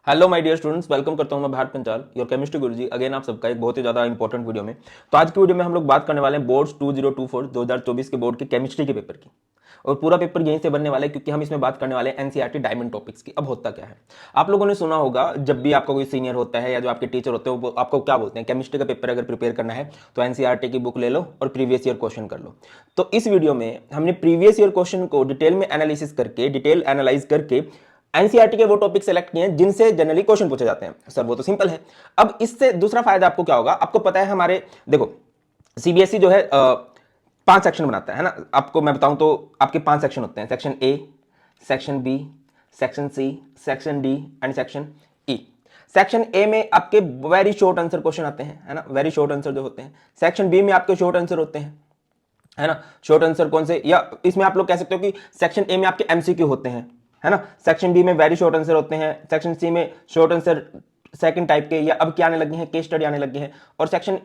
Hello my dear students, welcome करता हूं मैं Bharat Panchal, your chemistry guruji. Again आप सबका एक बहुत ही ज़्यादा इंपॉर्टेंट वीडियो में। तो आज की वीडियो में हम लोग बात करने वाले हैं बोर्ड्स 2024 2024 के बोर्ड के केमिस्ट्री के पेपर की। और पूरा पेपर यहीं से बनने वाला है क्योंकि हम इसमें बात करने वाले हैं एनसीईआरटी डायमंड टॉपिक्स की। अब होता क्या है, आप लोगों ने सुना होगा जब भी आपका कोई सीनियर होता है या जो आपके टीचर होते हैं वो आपको क्या बोलते हैं, केमिस्ट्री का पेपर अगर प्रिपेयर करना है तो एनसीईआरटी की बुक ले लो और प्रीवियस ईयर क्वेश्चन कर लो। तो इस वीडियो में हमने प्रीवियस ईयर क्वेश्चन को डिटेल में एनालिसिस करके, डिटेल एनालाइज करके एनसीईआरटी के वो टॉपिक सेलेक्ट किए हैं जिनसे जनरली क्वेश्चन पूछे जाते हैं। सर वो तो सिंपल है। अब इससे दूसरा फायदा आपको क्या होगा, आपको पता है हमारे देखो सीबीएसई जो है 5 सेक्शन बनाता है ना। आपको मैं बताऊं तो आपके 5 सेक्शन होते हैं, section A, section B, section C, section D and section E. Section A में आपके वेरी शॉर्ट आंसर क्वेश्चन आते हैं, है ना, वेरी शॉर्ट आंसर जो होते हैं। सेक्शन बी में आपके शॉर्ट आंसर होते हैं, है ना। शॉर्ट आंसर कौन से, या इसमें आप लोग कह सकते हो कि सेक्शन ए में आपके एमसीक्यू होते हैं, है ना। सेक्शन बी में वेरी शॉर्ट आंसर होते हैं। सेक्शन सी में शॉर्ट आंसर सेकंड टाइप के, या अब क्या आने लगे हैं, केस स्टडी आने लगे हैं। और सेक्शन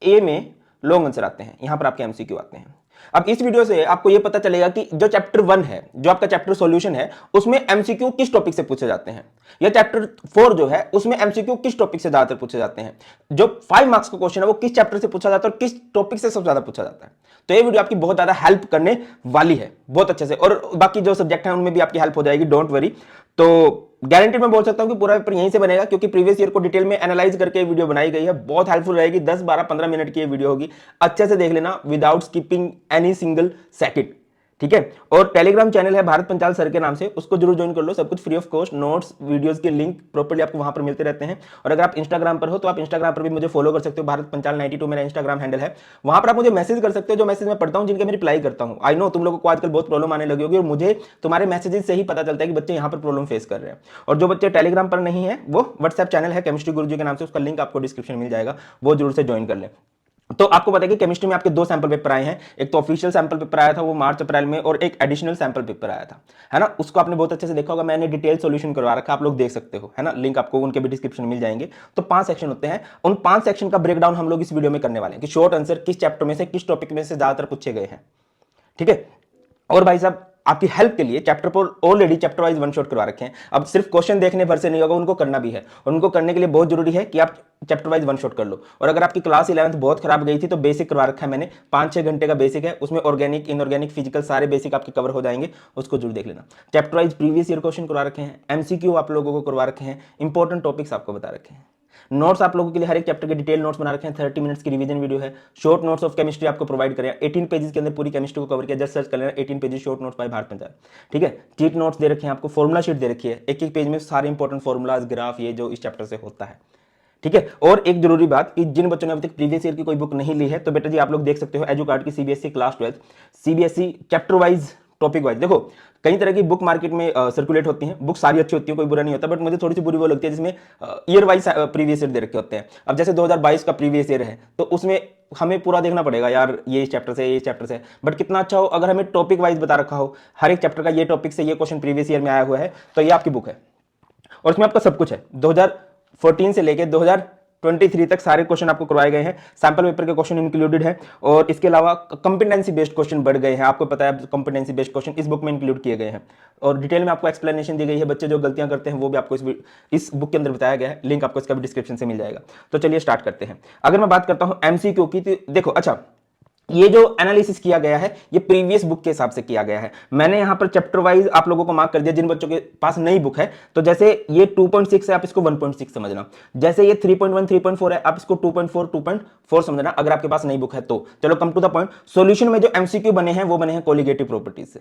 ए में लॉन्ग आंसर आते हैं, यहां पर आपके एमसीक्यू आते हैं। अब इस वीडियो से आपको यह पता चलेगा कि जो चैप्टर 1 है, जो आपका चैप्टर सॉल्यूशन है, उसमें एमसीक्यू किस टॉपिक से पूछे जाते हैं, या चैप्टर 4 जो है उसमें एमसीक्यू किस टॉपिक से ज्यादातर पूछे जाते हैं। जो 5 मार्क्स का क्वेश्चन है वो किस चैप्टर से पूछा जाता है और किस टॉपिक से सबसे ज्यादा पूछा जाता है। तो ये वीडियो आपकी बहुत ज्यादा हेल्प करने वाली है, बहुत अच्छे से। और बाकी जो सब्जेक्ट है उनमें भी आपकी हेल्प हो जाएगी, डोंट वरी। तो गारंटेड मैं बोल सकता हूं कि पूरा पेपर यहीं से बनेगा क्योंकि प्रीवियस ईयर को डिटेल में एनालाइज करके वीडियो बनाई गई है। बहुत हेल्पफुल रहेगी, 10 12 15 मिनट की ये वीडियो होगी। अच्छे से देख लेना without skipping any single second, ठीक है। और टेलीग्राम चैनल है भारत पंचाल सर के नाम से, उसको जरूर ज्वाइन कर लो। सब कुछ free of cost, notes videos के लिंक प्रॉपर्ली आपको वहां पर मिलते रहते हैं। और अगर आप इंस्टाग्राम पर हो तो आप इंस्टाग्राम पर भी मुझे फॉलो कर सकते हो, भारत पंचाल 92 मेरा इंस्टाग्राम हैंडल है। वहां पर आप मुझे मैसेज कर सकते हो, जो मैसेज मैं पढ़ता हूं, जिनके मैं रिप्लाई करता हूं। आई नो तुम लोगों को आजकल बहुत प्रॉब्लम आने लगी होगी और मुझे तुम्हारे मैसेजेस से ही पता चलता है कि बच्चे यहाँ पर प्रॉब्लम फेस कर रहे हैं। और जो बच्चे टेलीग्राम पर नहीं है वो व्हाट्सएप चैनल है केमिस्ट्री गुरुजी के नाम से, उसका लिंक आपको डिस्क्रिप्शन में मिल जाएगा, वो जरूर से ज्वाइन कर लें। तो आपको पता है कि केमिस्ट्री में आपके 2 सैंपल पेपर आए हैं। एक तो ऑफिशियल सैंपल पेपर आया था वो मार्च अप्रैल में, और एक एडिशनल सैंपल पेपर आया था, है ना। उसको आपने बहुत अच्छे से देखा होगा, मैंने डिटेल सॉल्यूशन करवा रखा, आप लोग देख सकते हो, है ना। लिंक आपको उनके भी डिस्क्रिप्शन में मिल जाएंगे। तो 5 सेक्शन होते हैं, उन 5 सेक्शन का ब्रेकडाउन हम लोग इस वीडियो में करने वाले हैं कि शॉर्ट आंसर किस चैप्टर में से, किस टॉपिक में से ज्यादातर पूछे गए हैं, ठीक है। और भाई साहब आपकी हेल्प के लिए चैप्टर पर already chapter wise one shot करवा रखे हैं। अब सिर्फ क्वेश्चन देखने भर से नहीं होगा, उनको करना भी है। और उनको करने के लिए बहुत जरूरी है कि आप चैप्टर वाइज वन शॉट कर लो। और अगर आपकी क्लास 11th बहुत खराब गई थी तो बेसिक करवा रखा है मैंने, 5-6 घंटे का बेसिक है, उसमें ऑर्गेनिक इनऑर्गेनिक फिजिकल सारे बेसिक आपके कवर हो जाएंगे, उसको जरूर देख लेना। Chapter wise previous year question करवा रखे हैं, एमसीक्यू आप लोगों को करवा रखे हैं, इंपॉर्टेंट टॉपिक्स आपको बता रखे हैं। नोट्स आप लोगों के लिए हर एक चैप्टर के डिटेल नोट्स बना रखे हैं, 30 मिनट्स की रिवीजन वीडियो है। शॉर्ट नोट्स ऑफ केमिस्ट्री आपको प्रोवाइड करें, 18 पेजेस के अंदर पूरी केमिस्ट्री को कवर किया, जस्ट सर्च कर लेना 18 pages short notes by Bharat Panchal, ठीक है। चीट नोट्स दे रखे हैं आपको, फॉर्मुला शीट दे रखी है, एक एक पेज में सारे इंपॉर्टेंट फॉर्मुलाज, ग्राफ, ये जो इस चैप्टर से होता है, ठीक है। और एक जरूरी बात कि जिन बच्चों ने अभी तक प्रीवियस ईयर की कोई बुक नहीं ली है तो बेटा जी आप लोग देख सकते हो एजुकार्ड की CBSE class 12 CBSE chapter wise, topic wise. देखो कई तरह की बुक मार्केट में सर्कुलेट होती हैं, बुक सारी अच्छी होती है, कोई बुरा नहीं होता, बट मुझे थोड़ी सी बुरी वो लगती है जिसमें ईयर वाइज प्रीवियस ईयर दे रखे होते हैं। अब जैसे 2022 का प्रीवियस ईयर है तो उसमें हमें पूरा देखना पड़ेगा यार, ये इस चैप्टर से, ये इस चैप्टर से। बट कितना अच्छा हो अगर हमें टॉपिक वाइज बता रखा हो, हर एक चैप्टर का ये टॉपिक से ये क्वेश्चन प्रीवियस ईयर में आया हुआ है, तो ये आपकी बुक है। और इसमें आपका सब कुछ है, 2014 से लेके 2023 तक सारे क्वेश्चन आपको करवाए गए हैं, सैंपल पेपर के क्वेश्चन इंक्लूडेड है। और इसके अलावा कंपिटेंसी बेस्ड क्वेश्चन बढ़ गए हैं, आपको पता है कंपिटेंसी बेस्ड क्वेश्चन इस बुक में इंक्लूड किए गए हैं। और डिटेल में आपको एक्सप्लेनेशन दी गई है, बच्चे जो गलतियां करते हैं वो भी आपको इस बुक के अंदर बताया गया है, लिंक आपको इसका भी डिस्क्रिप्शन से मिल जाएगा। तो चलिए स्टार्ट करते हैं। अगर मैं बात करता हूं एमसीक्यू की, तो देखो अच्छा ये जो एनालिसिस किया गया है ये प्रीवियस बुक के हिसाब से किया गया है। मैंने यहां पर चैप्टर वाइज आप लोगों को मार्क कर दिया जिन बच्चों के पास नई बुक है। तो जैसे ये 2.6 है आप इसको 1.6 समझना, जैसे ये 3.1 3.4 है आप इसको 2.4 2.4 समझना, अगर आपके पास नई बुक है तो। चलो come to the point, solution में जो एमसीक्यू बने हैं वो बने हैं कोलिगेटिव प्रॉपर्टीज से,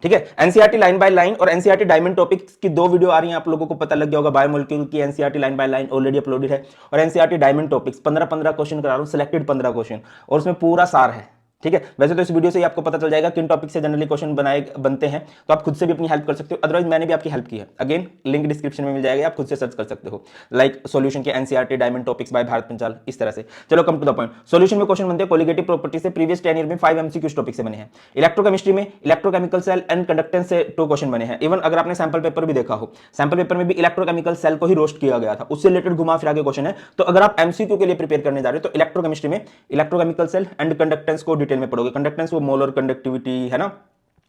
ठीक है। एनसीईआरटी लाइन बाय लाइन और एनसीईआरटी डायमंड टॉपिक्स की 2 वीडियो आ रही हैं, आप लोगों को पता लग गया होगा। बायोमोलिक्यूल की NCERT line by line already uploaded है, और एनसीईआरटी डायमंड टॉपिक्स 15-15 क्वेश्चन करा रहा हूं, सिलेक्टेड 15 क्वेश्चन, और उसमें पूरा सार है, ठीक है। वैसे तो इस वीडियो से ही आपको पता चल जाएगा किन टॉपिक से जनरली क्वेश्चन बनते हैं, तो आप खुद से भी अपनी हेल्प कर सकते हो, अदरवाइज मैंने भी आपकी हेल्प की है। अगेन लिंक डिस्क्रिप्शन में मिल जाएगा, आप खुद से सर्च कर सकते हो, लाइक सॉल्यूशन के NCERT diamond topics by Bharat Panchal, इस तरह से। चलो come to the point, solution में क्वेश्चन बनते हैं कोलिगेटिव प्रॉपर्टी से, प्रीवियस 10 ईयर में 5 एमसीक्यू टॉपिक से बने हैं। इलेक्ट्रोकेमिस्ट्री में इलेक्ट्रोकेमिकल सेल एंड कंडक्टेंस से 2 क्वेश्चन बने हैं। इवन अगर आपने सैंपल पेपर भी देखा हो, सैंपल पेपर में भी इलेक्ट्रोकेमिकल सेल को ही रोस्ट किया गया था, उससे रिलेटेड घुमा फिरा के क्वेश्चन है। तो अगर आप एमसीक्यू के लिए प्रिपेयर करने जा रहे हो तो इलेक्ट्रोकेमिस्ट्री में इलेक्ट्रोकेमिकल सेल एंड कंडक्टेंस को डिटेल में पढ़ोगे। कंडक्टेंस वो मोलर कंडक्टिविटी है ना,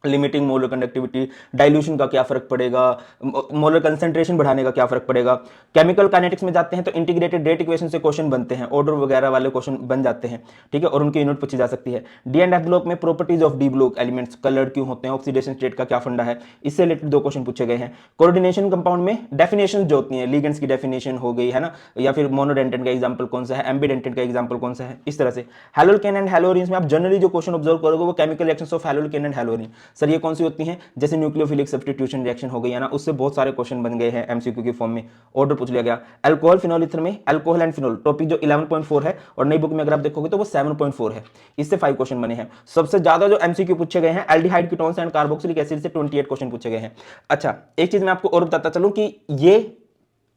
लिमिटिंग मोलर कंडक्टिविटी, डाइल्यूशन का क्या फर्क पड़ेगा, मोलर कंसंट्रेशन बढ़ाने का क्या फर्क पड़ेगा। केमिकल काइनेटिक्स में जाते हैं तो इंटीग्रेटेड रेट इक्वेशन से क्वेश्चन बनते हैं, ऑर्डर वगैरह वाले क्वेश्चन बन जाते हैं, ठीक है, और उनकी यूनिट पूछी जा सकती है। डी एंड एफ ब्लॉक में properties of D block elements, coloured क्यों होते हैं, ऑक्सीडेशन स्टेट का क्या फंडा है, इससे रिलेटेड 2 क्वेश्चन पूछे गए हैं। कोऑर्डिनेशन कंपाउंड में डेफिनेशन जो होती है, लिगेंड्स की डेफिनेशन हो गई है ना, या फिर मोनोडेंटेट का एग्जांपल कौन सा है, एम्बीडेंटेट का एग्जांपल कौन सा है, इस तरह से। हैलोल्केन एंड हैलोरिन्स में आप जनरली जो क्वेश्चन ऑब्जर्व करोगे वो chemical reactions of haloalkane and haloarene, sir ये कौन सी होती हैं, जैसे न्यूक्लियोफिलिक सब्स्टिट्यूशन रिएक्शन हो गई है ना, उससे बहुत सारे क्वेश्चन बन गए हैं एमसीक्यू के फॉर्म में, ऑर्डर पूछ लिया गया। अल्कोहल फिनोल ईथर में अल्कोहल एंड फिनोल टॉपिक जो 11.4 है, और नई बुक में अगर आप देखोगे तो वो 7.4 है, इससे 5 क्वेश्चन बने हैं। सबसे ज्यादा जो एमसीक्यू पूछे गए हैं aldehyde ketones and carboxylic acid से 28 क्वेश्चन पूछे गए हैं। अच्छा, एक चीज मैं आपको और बताता चलूं कि ये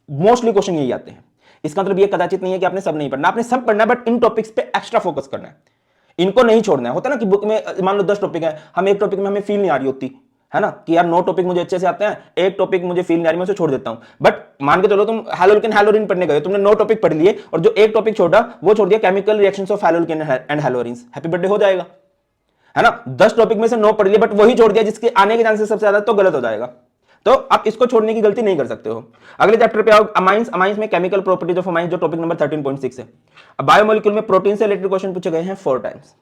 मोस्टली क्वेश्चन यही आते हैं, इसका मतलब ये कदाचित नहीं है कि आपने सब नहीं पढ़ना, आपने सब पढ़ना है, बट इन टॉपिक्स पे एक्स्ट्रा फोकस करना है, इनको नहीं छोड़ना है। होता है ना कि बुक में मान लो 10 टॉपिक है, हम एक टॉपिक में हमें फील नहीं आ रही होती है ना, कि यार 9 टॉपिक मुझे अच्छे से आते हैं, एक टॉपिक मुझे फील नहीं आ रही, मैं उसे छोड़ देता हूं। बट मान के चलो तुम हैलोल्केन हैलोरिन पढ़ने गए, तुमने 9 टॉपिक पढ़ लिए और जो एक टॉपिक छोड़ा वो छोड़ दिया chemical reactions of haloalkane and haloarenes, happy birthday हो जाएगा, है ना। 10 टॉपिक में से 9 पढ़ लिए बट वही छोड़ दिया जिसके आने के चांसेस सबसे ज्यादा, तो गलत हो जाएगा। तो आप इसको छोड़ने की गलती नहीं कर सकते हो। अगले चैप्टर पे आओ, अमाइंस। अमाइंस में केमिकल प्रॉपर्टीज ऑफ अमाइंस, जो टॉपिक नंबर 13.6 है। बायोमोलिक्यूल में प्रोटीन से रिलेटेड क्वेश्चन पूछे गए हैं 4 टाइम्स।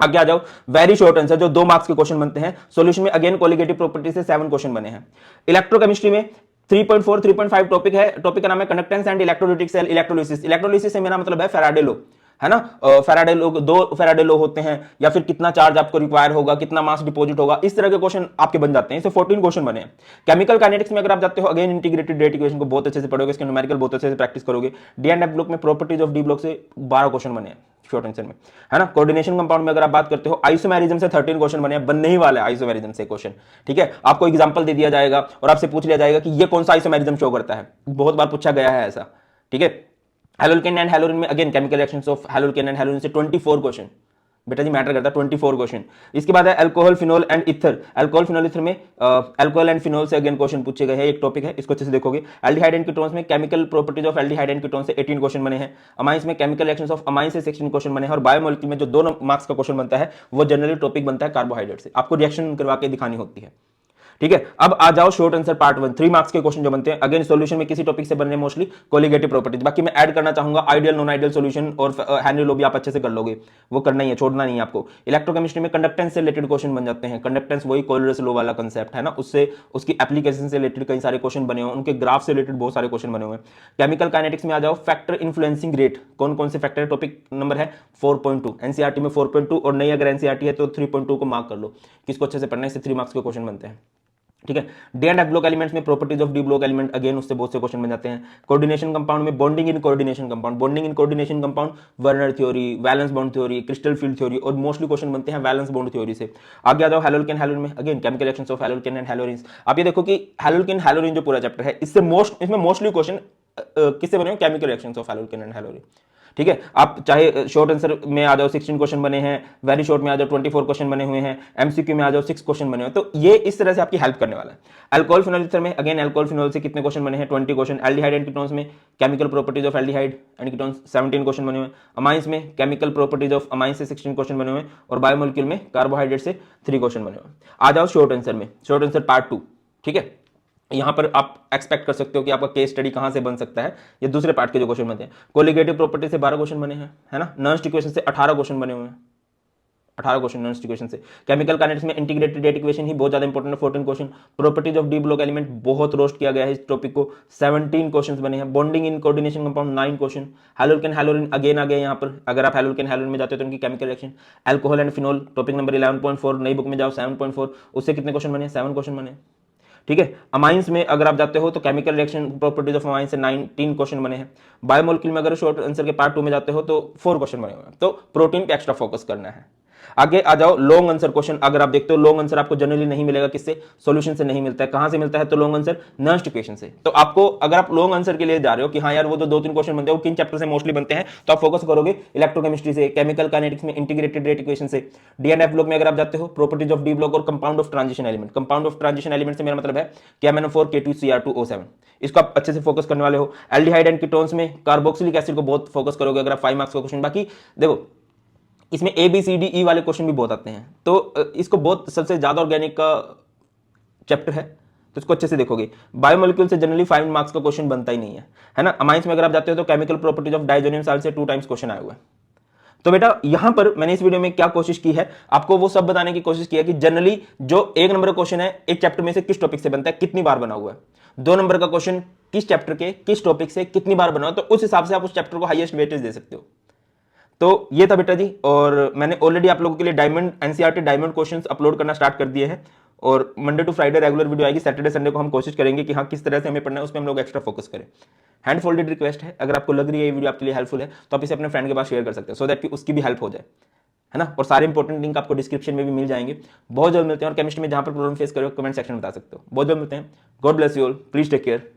आगे आ जाओ, वेरी शॉर्ट आंसर, जो 2 मार्क्स के क्वेश्चन बनते हैं। सॉल्यूशन में अगेन कोलिगेटिव प्रॉपर्टी से 7 क्वेश्चन बने हैं। इलेक्ट्रोकेमिस्ट्री में 3.4 3.5 टॉपिक है, टॉपिक का नाम है conductance and electrolytic cell electrolysis. Electrolysis से मेरा मतलब है फैराडे लॉ, है ना। फैराडे लॉ, 2 फैराडे लॉ होते हैं, या फिर कितना चार्ज आपको रिक्वायर होगा, कितना मास डिपॉजिट होगा, इस तरह के क्वेश्चन आपके बन जाते हैं। इससे 14 क्वेश्चन बने हैं। केमिकल काइनेटिक्स में अगर आप जाते हो, अगेन इंटीग्रेटेड रेट इक्वेशन को बहुत अच्छे से पढ़ोगे, इसके न्यूमेरिकल बहुत अच्छे से प्रैक्टिस करोगे। डी एंड एफ ब्लॉक में प्रॉपर्टीज ऑफ डी ब्लॉक से 12 क्वेश्चन बने हैं शॉर्ट आंसर में, है ना। कोऑर्डिनेशन कंपाउंड में अगर आप बात करते हो, आइसोमेरिज्म से 13 क्वेश्चन बने हैं, बनने ही वाले आइसोमेरिज्म से क्वेश्चन, ठीक है। आपको एग्जांपल दे दिया जाएगा और आपसे पूछ लिया जाएगा कि ये कौन सा आइसोमेरिज्म शो करता है, बहुत बार पूछा गया है ऐसा, ठीक है। हैलोल्केन एंड हैलोरिन में again chemical reactions of haloalkane and haloarene से 24 क्वेश्चन, बेटा जी मैटर करता है 24 क्वेश्चन। इसके बाद है alcohol phenol and ether. Alcohol phenol ether में अल्कोहल एंड फिनोल से अगेन क्वेश्चन पूछे गए हैं, एक टॉपिक है, इसको अच्छे से देखोगे। एल्डिहाइड एंड कीटोन्स में chemical properties of aldehyde and ketone से 18 क्वेश्चन बने हैं। अमाइंस में केमिकल रिएक्शंस ऑफ अमाइन से 16 क्वेश्चन बने हैं। और बायोमोलिक्यूल में जो 2 मार्क्स का क्वेश्चन बनता है वो जनरली टॉपिक बनता है कार्बोहाइड्रेट से, आपको रिएक्शन करवा के दिखानी होती है, ठीक है। अब आ जाओ शॉर्ट आंसर पार्ट 1, 3 मार्क्स के क्वेश्चन जो बनते हैं, अगेन सॉल्यूशन में किसी टॉपिक से बनने मोस्टली कोलिगेटिव प्रॉपर्टीज। बाकी मैं ऐड करना चाहूंगा आइडियल नॉन आइडियल सॉल्यूशन और हेनरी लॉ भी आप अच्छे से कर लोगे, वो करना ही है, छोड़ना नहीं है आपको। इलेक्ट्रोकेमिस्ट्री में कंडक्टेंस से रिलेटेड क्वेश्चन बन जाते हैं। कंडक्टेंस वही कोलरिस लॉ वाला कंसेप्ट है ना, उससे उसकी एप्लीकेशन से रिलेटेड कई सारे क्वेश्चन बने हुए हैं, उनके ग्राफ से रिलेटेड बहुत सारे क्वेश्चन बने हुए हैं। केमिकल काइनेटिक्स में आ जाओ, फैक्टर इन्फ्लुएंसिंग रेट, कौन कौन से फैक्टर, टॉपिक नंबर है 4.2। एनसीईआरटी में 4.2 और नई अगर एनसीईआरटी है तो 3.2 को मार्क कर लो, किसको अच्छे से पढ़ना है, इससे 3 मार्क्स के क्वेश्चन बनते हैं, ठीक है। D and F block elements में properties of D block element, again उससे बहुत से क्वेश्चन बन जाते हैं। कोऑर्डिनेशन कंपाउंड में bonding in coordination compound, bonding in coordination compound, Werner theory, valence bond theory, crystal field theory, और मोस्टली क्वेश्चन बनते हैं वैलेंस बॉन्ड थ्योरी से। आगे आ जाओ हैलोल्केन हैलोरिन में, again chemical reactions of haloalkane and haloarenes. आप ये देखो कि हैलोल्केन हैलोरिन जो पूरा चैप्टर है, इसमें मोस्टली क्वेश्चन किससे बने हैं, chemical reactions of haloalkane and हैलोरिन, ठीक है। आप चाहे शॉर्ट आंसर में आ जाओ 16 क्वेश्चन बने हैं, वेरी शॉर्ट में आ जाओ 24 क्वेश्चन बने हुए हैं, एमसीक्यू में आ जाओ 6 क्वेश्चन बने हुए हैं, तो ये इस तरह से आपकी हेल्प करने वाला है। अल्कोहल फिनोल ईथर में अगेन अल्कोहल फिनोल से कितने क्वेश्चन बने हैं, 20 क्वेश्चन। एल्डिहाइड एंड कीटोन्स में chemical properties of aldehyde and ketones 17 question बने हुए हैं। अमाइंस में केमिकल प्रॉपर्टीज ऑफ अमाइंस से 16 क्वेश्चन बने हुए हैं। और बायोमोलिक्यूल में कार्बोहाइड्रेट से 3 क्वेश्चन बने हुए हैं। आ जाओ शॉर्ट आंसर में, शॉर्ट आंसर पार्ट 2, ठीक है। यहां पर आप एक्सपेक्ट कर सकते हो कि आपका केस स्टडी कहां से बन सकता है, ये दूसरे पार्ट के जो क्वेश्चन बनते हैं। कोलिगेटिव प्रॉपर्टी से 12 क्वेश्चन बने हैं, है ना। नॉन इक्वेशन से 18 क्वेश्चन बने हुए हैं, 18 क्वेश्चन नॉन इक्वेशन से। केमिकल काइनेटिक्स में इंटीग्रेटेड रेट इक्वेशन ही बहुत ज्यादा इंपॉर्टेंट है, 14 question. Properties of D block element बहुत रोस्ट किया गया है इस टॉपिक को, 17 क्वेश्चन बने हैं। Bonding in coordination compound 9 question. Haloalkane haloarene again आ गया यहाँ पर, अगर आप हैलोल्केन हैलोरिन में जाते हो तो उनकी chemical reaction. Alcohol and phenol topic number 11.4, नई बुक में जाओ 7.4, उससे कितने क्वेश्चन बने, 7 क्वेश्चन बने, ठीक है। अमाइंस में अगर आप जाते हो तो chemical reaction properties of amines से 19 क्वेश्चन बने हैं। बायोमोलिक्यूल में अगर शॉर्ट आंसर के पार्ट 2 में जाते हो तो 4 क्वेश्चन बने हुए हैं, तो प्रोटीन पे एक्स्ट्रा फोकस करना है। आगे आ जाओ लॉन्ग आंसर क्वेश्चन, अगर आप देखते हो लॉन्ग आंसर आपको जनरली नहीं मिलेगा, किससे, सॉल्यूशन से नहीं मिलता है। कहां से मिलता है, तो लॉन्ग आंसर नॉन इक्वेशन से। तो आपको अगर आप लॉन्ग आंसर के लिए जा रहे हो कि हाँ यार वो जो 2-3 क्वेश्चन बनते हैं वो किन चैप्टर से मोस्टली बनते हैं, तो आप फोकस करोगे इलेक्ट्रोकेमिस्ट्री से, केमिकल काइनेटिक्स में इंटीग्रेटेड रेट इक्वेशन से। डी एंड एफ ब्लॉक में अगर आप जाते हो प्रॉपर्टीज ऑफ डी ब्लॉक और compound of transition element. Compound of transition element से मेरा मतलब है KMnO4 K2Cr2O7, इसको आप अच्छे से फोकस करने वाले हो। एल्डिहाइड एंड कीटोन्स में कार्बोक्सिलिक एसिड को बहुत फोकस करोगे अगर आप 5 मार्क्स का क्वेश्चन। बाकी देखो इसमें A B C D E वाले क्वेश्चन भी बहुत आते हैं, तो इसको बहुत सबसे ज़्यादा ऑर्गेनिक का चैप्टर है, तो इसको अच्छे से देखोगे। बायोमोलिक्यूल से जनरली 5 मार्क्स का क्वेश्चन बनता ही नहीं है ना। अमाइंस में अगर आप जाते हो तो chemical properties of diazonium salt से 2 टाइम्स क्वेश्चन आया हुआ है। तो बेटा यहां पर मैंने इस वीडियो में क्या कोशिश की है, आपको वो सब बताने की कोशिश की है कि जनरली जो 1 नंबर का क्वेश्चन है एक चैप्टर में से किस टॉपिक से बनता है, कितनी बार बना हुआ है। 2 नंबर का क्वेश्चन किस चैप्टर के किस टॉपिक से कितनी बार बना हुआ, तो उस हिसाब से आप उस चैप्टर को हाईएस्ट वेटेज दे सकते हो। तो ये था बेटा जी, और मैंने ऑलरेडी आप लोगों के लिए diamond NCERT diamond questions upload करना स्टार्ट कर दिए हैं, और Monday to Friday regular video आएगी। सैटरडे संडे को हम कोशिश करेंगे कि हाँ किस तरह से हमें पढ़ना है उसमें हम लोग एक्स्ट्रा फोकस करें। हैंड फोल्डेड रिक्वेस्ट है, अगर आपको लग रही है ये वीडियो आपके लिए हेल्पफुल है तो आप इसे अपने फ्रेंड के पास शेयर कर सकते हो, सो दैट कि उसकी भी हेल्प हो जाए, है ना। और सारे इंपॉर्टेंट लिंक आपको डिस्क्रिप्शन में भी मिल जाएंगे। बहुत जल्द मिलते हैं, और केमिस्ट्री में जहां पर प्रॉब्लम फेस करो कमेंट सेक्शन में बता सकते हो। बहुत जल्द मिलते हैं। God bless you all, please take care.